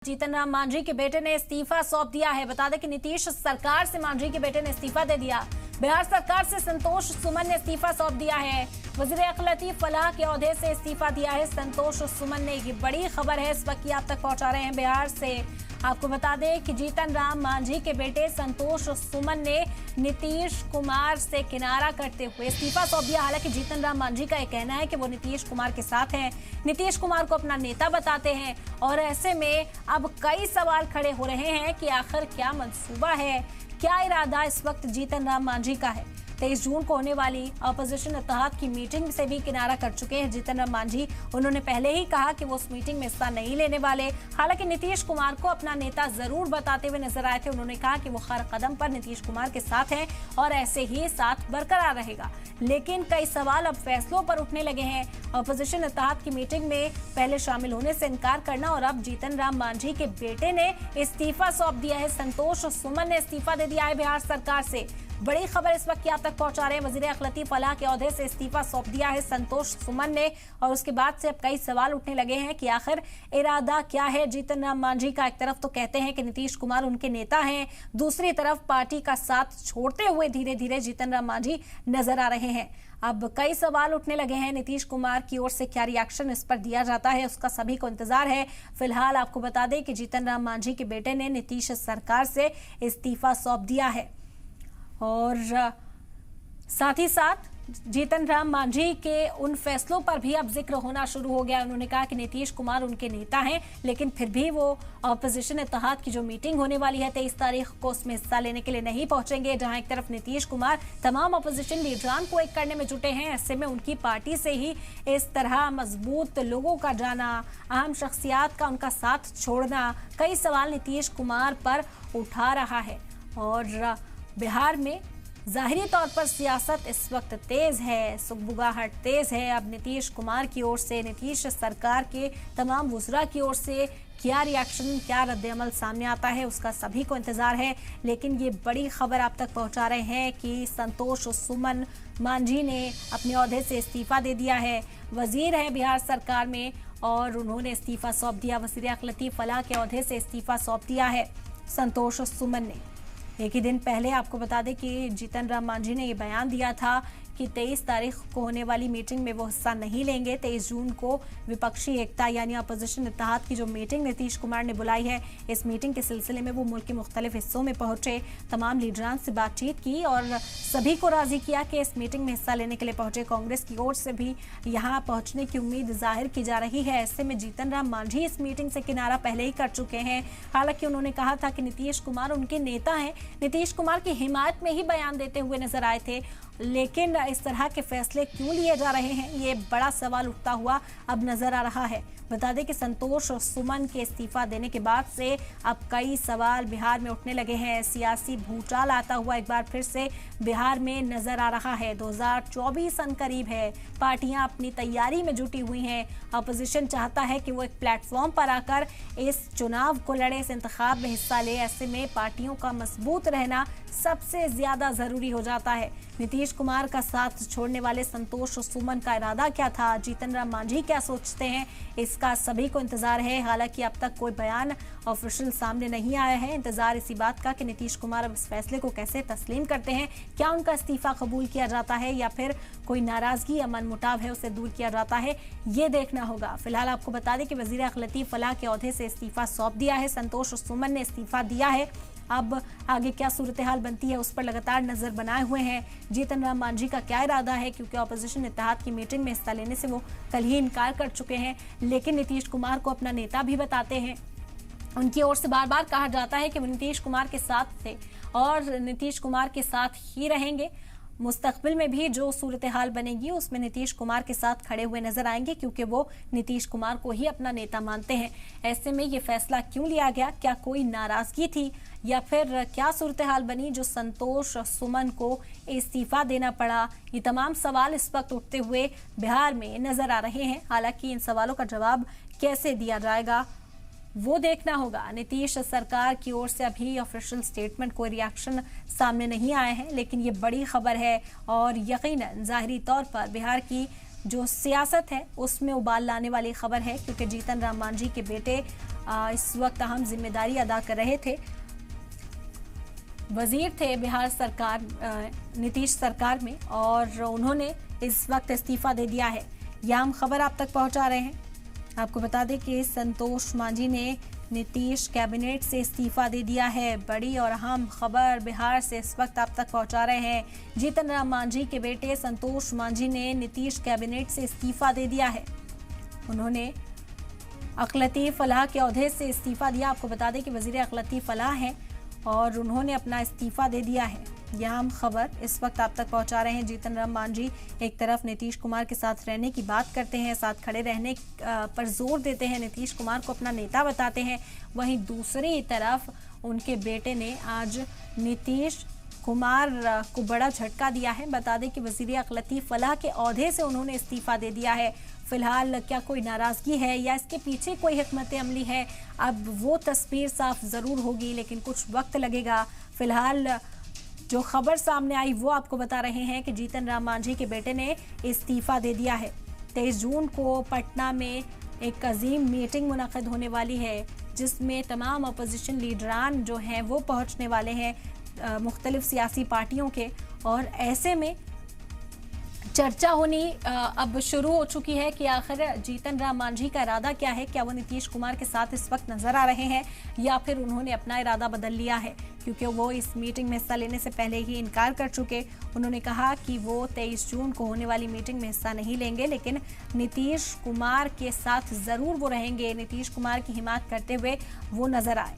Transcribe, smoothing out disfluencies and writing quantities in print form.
जीतन राम मांझी के बेटे ने इस्तीफा सौंप दिया है। बता दें कि नीतीश सरकार से मांझी के बेटे ने इस्तीफा दे दिया। बिहार सरकार से संतोष सुमन ने इस्तीफा सौंप दिया है। वजीर अखिलती फलाह के ओहदे से इस्तीफा दिया है संतोष सुमन ने। ये बड़ी खबर है, इस वक्त आप तक पहुंचा रहे हैं बिहार से। आपको बता दें कि जीतन राम मांझी के बेटे संतोष सुमन ने नीतीश कुमार से किनारा करते हुए इस्तीफा सौंप दिया। हालांकि जीतन राम मांझी का यह कहना है कि वो नीतीश कुमार के साथ हैं, नीतीश कुमार को अपना नेता बताते हैं और ऐसे में अब कई सवाल खड़े हो रहे हैं कि आखिर क्या मंसूबा है, क्या इरादा इस वक्त जीतन राम मांझी का है। 23 जून को होने वाली अपोजिशन इत्तेहाद की मीटिंग से भी किनारा कर चुके हैं जीतन राम मांझी। उन्होंने पहले ही कहा कि वो उस मीटिंग में हिस्सा नहीं लेने वाले। हालांकि नीतीश कुमार को अपना नेता जरूर बताते हुए नजर आए थे। उन्होंने कहा कि वो हर कदम पर नीतीश कुमार के साथ हैं और ऐसे ही साथ बरकरार रहेगा। लेकिन कई सवाल अब फैसलों पर उठने लगे हैं। अपोजिशन इत्तेहाद की मीटिंग में पहले शामिल होने से इनकार करना और अब जीतन राम मांझी के बेटे ने इस्तीफा सौंप दिया है। संतोष सुमन ने इस्तीफा दे दिया है बिहार सरकार से। बड़ी खबर इस वक्त आप तक पहुंचा रहे हैं। वजीर अखिलती फलाह के ओहदे से इस्तीफा सौंप दिया है संतोष सुमन ने और उसके बाद से अब कई सवाल उठने लगे हैं कि आखिर इरादा क्या है जीतन राम मांझी का। एक तरफ तो कहते हैं कि नीतीश कुमार उनके नेता हैं, दूसरी तरफ पार्टी का साथ छोड़ते हुए धीरे धीरे जीतन राम मांझी नजर आ रहे हैं। अब कई सवाल उठने लगे हैं। नीतीश कुमार की ओर से क्या रिएक्शन इस पर दिया जाता है, उसका सभी को इंतजार है। फिलहाल आपको बता दें कि जीतन राम मांझी के बेटे ने नीतीश सरकार से इस्तीफा सौंप दिया है और साथ ही साथ जीतन राम मांझी के उन फैसलों पर भी अब जिक्र होना शुरू हो गया। उन्होंने कहा कि नीतीश कुमार उनके नेता हैं, लेकिन फिर भी वो अपोजिशन इत्तेहाद की जो मीटिंग होने वाली है 23 तारीख को, उसमें हिस्सा लेने के लिए नहीं पहुंचेंगे। जहां एक तरफ नीतीश कुमार तमाम अपोजिशन लीडरान को एक करने में जुटे हैं, ऐसे में उनकी पार्टी से ही इस तरह मजबूत लोगों का जाना, अहम शख्सियात का उनका साथ छोड़ना कई सवाल नीतीश कुमार पर उठा रहा है। और बिहार में जाहिरी तौर पर सियासत इस वक्त तेज है, सुगबुगाहट तेज है। अब नीतीश कुमार की ओर से, नीतीश सरकार के तमाम वुज़रा की ओर से क्या रिएक्शन, क्या रद्द-ए-अमल सामने आता है, उसका सभी को इंतजार है। लेकिन ये बड़ी खबर आप तक पहुंचा रहे हैं कि संतोष सुमन मांझी ने अपने ओहदे से इस्तीफा दे दिया है। वजीर है बिहार सरकार में और उन्होंने इस्तीफा सौंप दिया। वज़ीर अखिलती फलाह के ओहदे से इस्तीफा सौंप दिया है संतोष सुमन ने। एक ही दिन पहले आपको बता दें कि जीतन राम मांझी ने ये बयान दिया था कि 23 तारीख को होने वाली मीटिंग में वो हिस्सा नहीं लेंगे। 23 जून को विपक्षी एकता यानी अपोजिशन इत्तेहाद की जो मीटिंग नीतीश कुमार ने बुलाई है, इस मीटिंग के सिलसिले में वो मुल्क के मुख्तलिफ हिस्सों में पहुंचे, तमाम लीडरान से बातचीत की और सभी को राजी किया कि इस मीटिंग में हिस्सा लेने के लिए पहुंचे। कांग्रेस की ओर से भी यहाँ पहुंचने की उम्मीद जाहिर की जा रही है। ऐसे में जीतन राम मांझी इस मीटिंग से किनारा पहले ही कर चुके हैं। हालांकि उन्होंने कहा था कि नीतीश कुमार उनके नेता हैं, नीतीश कुमार की हिमायत में ही बयान देते हुए नजर आए थे। लेकिन इस तरह के फैसले क्यों लिए जा रहे हैं, ये बड़ा सवाल उठता हुआ अब नजर आ रहा है। बता दें कि संतोष सुमन के इस्तीफा देने के बाद से अब कई सवाल बिहार में उठने लगे हैं। सियासी भूचाल आता हुआ एक बार फिर से बिहार में नजर आ रहा है। 2024 करीब है, पार्टियां अपनी तैयारी में जुटी हुई हैं। अपोजिशन चाहता है कि वो एक प्लेटफॉर्म पर आकर इस चुनाव को लड़े, इस इंतखाब में हिस्सा ले। ऐसे में पार्टियों का मजबूत रहना सबसे ज्यादा जरूरी हो जाता है। नीतीश कुमार का साथ छोड़ने वाले संतोष सुमन का इरादा क्या था, जीतन राम मांझी क्या सोचते हैं, इसका सभी को इंतजार है। हालांकि अब तक कोई बयान ऑफिशियल सामने नहीं आया है। इंतजार इसी बात का कि नीतीश कुमार अब इस फैसले को कैसे तस्लीम करते हैं। क्या उनका इस्तीफा कबूल किया जाता है या फिर कोई नाराजगी या मनमुटाव है उसे दूर किया जाता है, ये देखना होगा। फिलहाल आपको बता दें कि वजीर अखिलती फलाह के ओहदे से इस्तीफा सौंप दिया है संतोष सुमन ने, इस्तीफा दिया है। अब आगे क्या सूरत हाल बनती है उस पर लगातार नजर बनाए हुए हैं। जीतन राम मांझी का क्या इरादा है, क्योंकि अपोजिशन इत्तेहाद की मीटिंग में हिस्सा लेने से वो कल ही इनकार कर चुके हैं। लेकिन नीतीश कुमार को अपना नेता भी बताते हैं। उनकी ओर से बार बार कहा जाता है कि वो नीतीश कुमार के साथ थे और नीतीश कुमार के साथ ही रहेंगे। मुस्तकबिल में भी जो सूरत हाल बनेगी उसमें नीतीश कुमार के साथ खड़े हुए नजर आएंगे, क्योंकि वो नीतीश कुमार को ही अपना नेता मानते हैं। ऐसे में ये फैसला क्यों लिया गया, क्या कोई नाराजगी थी या फिर क्या सूरत हाल बनी जो संतोष सुमन को इस्तीफा देना पड़ा, ये तमाम सवाल इस वक्त उठते हुए बिहार में नजर आ रहे हैं। हालांकि इन सवालों का जवाब कैसे दिया जाएगा वो देखना होगा। नीतीश सरकार की ओर से अभी ऑफिशियल स्टेटमेंट, कोई रिएक्शन सामने नहीं आए हैं, लेकिन ये बड़ी खबर है और यकीनन जाहिरी तौर पर बिहार की जो सियासत है उसमें उबाल लाने वाली खबर है, क्योंकि जीतन राम मांझी के बेटे इस वक्त अहम जिम्मेदारी अदा कर रहे थे। वजीर थे बिहार सरकार नीतीश सरकार में, और उन्होंने इस वक्त इस्तीफा दे दिया है। यह हम खबर आप तक पहुंचा रहे हैं। आपको बता दें कि संतोष मांझी ने नीतीश कैबिनेट से इस्तीफा दे दिया है। बड़ी और अहम खबर बिहार से इस वक्त आप तक पहुंचा रहे हैं। जीतन राम मांझी के बेटे संतोष मांझी ने नीतीश कैबिनेट से इस्तीफा दे दिया है। उन्होंने अखिलती फलाह के ओहदे से इस्तीफा दिया। आपको बता दें कि वजीर अखिलती फलाह हैं और उन्होंने अपना इस्तीफा दे दिया है। यह हम खबर इस वक्त आप तक पहुंचा रहे हैं। जीतन राम मांझी एक तरफ नीतीश कुमार के साथ रहने की बात करते हैं, साथ खड़े रहने पर जोर देते हैं, नीतीश कुमार को अपना नेता बताते हैं। वहीं दूसरी तरफ उनके बेटे ने आज नीतीश कुमार को बड़ा झटका दिया है। बता दें कि वजीर अखिलती फलाह के ओहदे से उन्होंने इस्तीफा दे दिया है। फिलहाल क्या कोई नाराजगी है या इसके पीछे कोई हिकमत अमली है, अब वो तस्वीर साफ जरूर होगी, लेकिन कुछ वक्त लगेगा। फिलहाल जो खबर सामने आई वो आपको बता रहे हैं कि जीतन राम मांझी के बेटे ने इस्तीफा दे दिया है। 23 जून को पटना में एक अजीम मीटिंग मुनक़िद होने वाली है, जिसमें तमाम अपोजिशन लीडरान जो हैं वो पहुंचने वाले हैं मुख्तलिफ सियासी पार्टियों के, और ऐसे में चर्चा होनी अब शुरू हो चुकी है कि आखिर जीतन राम मांझी का इरादा क्या है। क्या वो नीतीश कुमार के साथ इस वक्त नजर आ रहे हैं या फिर उन्होंने अपना इरादा बदल लिया है, क्योंकि वो इस मीटिंग में हिस्सा लेने से पहले ही इनकार कर चुके। उन्होंने कहा कि वो 23 जून को होने वाली मीटिंग में हिस्सा नहीं लेंगे, लेकिन नीतीश कुमार के साथ जरूर वो रहेंगे, नीतीश कुमार की हिमायत करते हुए वो नजर आए।